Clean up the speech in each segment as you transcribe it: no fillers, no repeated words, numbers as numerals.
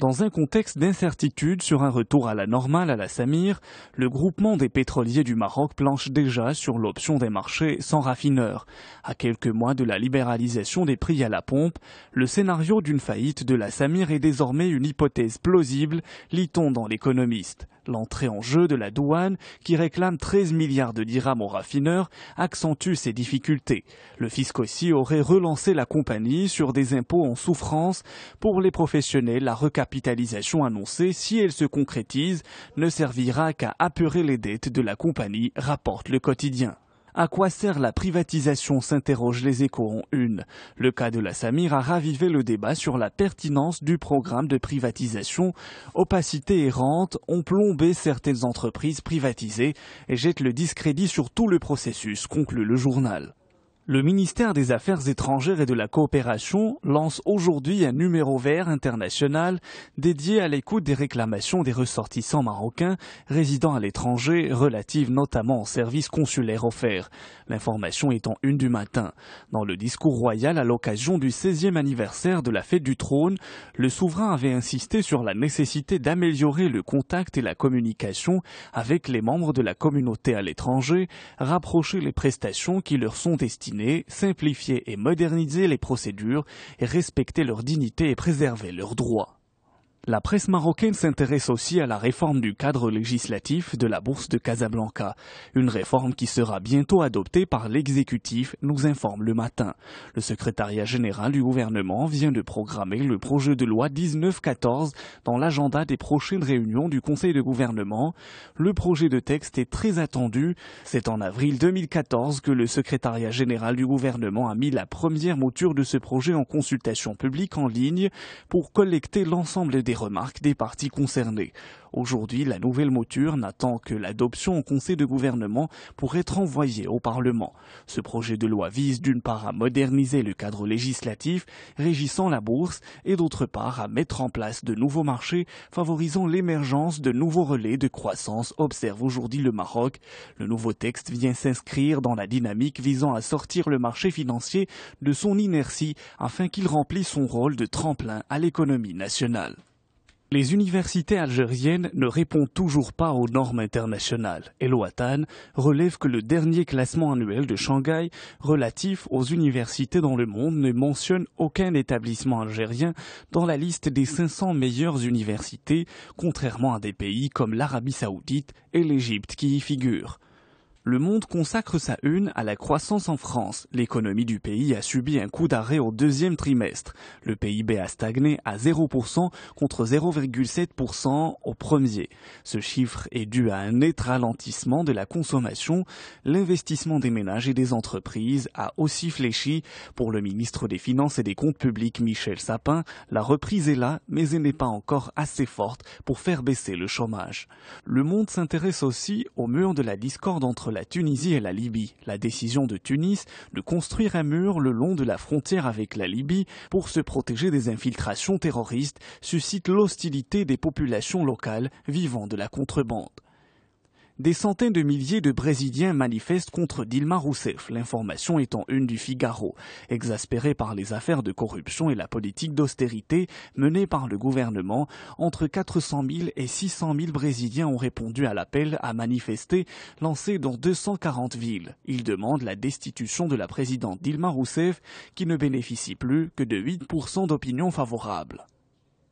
Dans un contexte d'incertitude sur un retour à la normale à la Samir, le groupement des pétroliers du Maroc planche déjà sur l'option des marchés sans raffineurs. À quelques mois de la libéralisation des prix à la pompe, le scénario d'une faillite de la Samir est désormais une hypothèse plausible, lit-on dans l'Économiste. L'entrée en jeu de la douane, qui réclame 13 milliards de dirhams aux raffineurs, accentue ces difficultés. Le fisc aussi aurait relancé la compagnie sur des impôts en souffrance. Pour les professionnels, la recapitalisation annoncée, si elle se concrétise, ne servira qu'à apurer les dettes de la compagnie, rapporte le quotidien. À quoi sert la privatisation, s'interrogent les Échos en une. Le cas de la Samir a ravivé le débat sur la pertinence du programme de privatisation. Opacité et rente ont plombé certaines entreprises privatisées et jettent le discrédit sur tout le processus, conclut le journal. Le ministère des Affaires étrangères et de la coopération lance aujourd'hui un numéro vert international dédié à l'écoute des réclamations des ressortissants marocains résidant à l'étranger, relatives notamment aux services consulaires offerts. L'information est en une du matin. Dans le discours royal à l'occasion du 16e anniversaire de la fête du trône, le souverain avait insisté sur la nécessité d'améliorer le contact et la communication avec les membres de la communauté à l'étranger, rapprocher les prestations qui leur sont destinées, simplifier et moderniser les procédures et respecter leur dignité et préserver leurs droits. La presse marocaine s'intéresse aussi à la réforme du cadre législatif de la bourse de Casablanca. Une réforme qui sera bientôt adoptée par l'exécutif, nous informe Le Matin. Le secrétariat général du gouvernement vient de programmer le projet de loi 1914 dans l'agenda des prochaines réunions du Conseil de gouvernement. Le projet de texte est très attendu. C'est en avril 2014 que le secrétariat général du gouvernement a mis la première mouture de ce projet en consultation publique en ligne pour collecter l'ensemble des remarques des parties concernées. Aujourd'hui, la nouvelle mouture n'attend que l'adoption au Conseil de gouvernement pour être envoyée au Parlement. Ce projet de loi vise d'une part à moderniser le cadre législatif régissant la bourse et d'autre part à mettre en place de nouveaux marchés favorisant l'émergence de nouveaux relais de croissance, observe aujourd'hui le Maroc. Le nouveau texte vient s'inscrire dans la dynamique visant à sortir le marché financier de son inertie afin qu'il remplisse son rôle de tremplin à l'économie nationale. Les universités algériennes ne répondent toujours pas aux normes internationales. El Watan relève que le dernier classement annuel de Shanghai relatif aux universités dans le monde ne mentionne aucun établissement algérien dans la liste des 500 meilleures universités, contrairement à des pays comme l'Arabie Saoudite et l'Égypte qui y figurent. Le Monde consacre sa une à la croissance en France. L'économie du pays a subi un coup d'arrêt au deuxième trimestre. Le PIB a stagné à 0% contre 0,7% au premier. Ce chiffre est dû à un net ralentissement de la consommation. L'investissement des ménages et des entreprises a aussi fléchi. Pour le ministre des Finances et des Comptes publics Michel Sapin, la reprise est là, mais elle n'est pas encore assez forte pour faire baisser le chômage. Le Monde s'intéresse aussi au mur de la discorde entre la Tunisie et la Libye. La décision de Tunis de construire un mur le long de la frontière avec la Libye pour se protéger des infiltrations terroristes suscite l'hostilité des populations locales vivant de la contrebande. Des centaines de milliers de Brésiliens manifestent contre Dilma Rousseff, l'information est en une du Figaro. Exaspérés par les affaires de corruption et la politique d'austérité menée par le gouvernement, entre 400 000 et 600 000 Brésiliens ont répondu à l'appel à manifester lancé dans 240 villes. Ils demandent la destitution de la présidente Dilma Rousseff qui ne bénéficie plus que de 8% d'opinion favorable.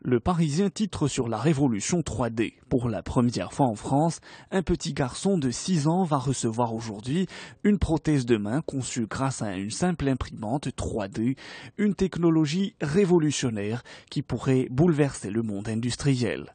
Le Parisien titre sur la révolution 3D. Pour la première fois en France, un petit garçon de 6 ans va recevoir aujourd'hui une prothèse de main conçue grâce à une simple imprimante 3D, une technologie révolutionnaire qui pourrait bouleverser le monde industriel.